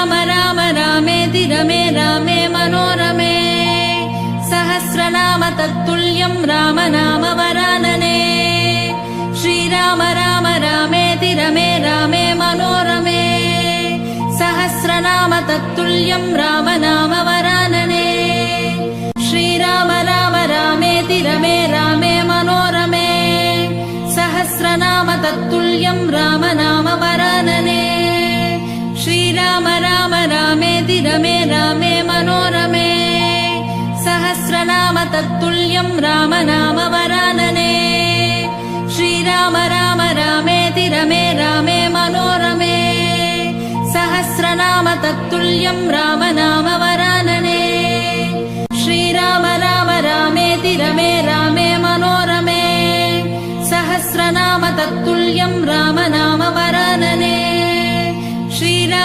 श्रीराम राम रामेति रमे रामे मनोरमे सहस्रनाम तत्तुल्यं राम नाम वरानने श्रीराम राम रामेति रमे रामे मनोरमे सहस्रनाम तत्तुल्यं राम नाम वरानने श्रीराम राम रामेति रमे रामे मनोरमे सहस्रनाम तत्तुल्यं राम नाम वरानने श्रीराम राम रामेति रमे रामे मनोरमे सहस्रनाम तत्तुल्यं राम नाम वरानने श्रीराम राम रामेति रमे रामे मनोरमे सहस्रनाम तत्तुल्यं राम नाम वरानने श्रीराम राम रामेति रमे रामे मनोरमे सहस्रनाम तत्तुल्यं राम नाम वरानने श्रीराम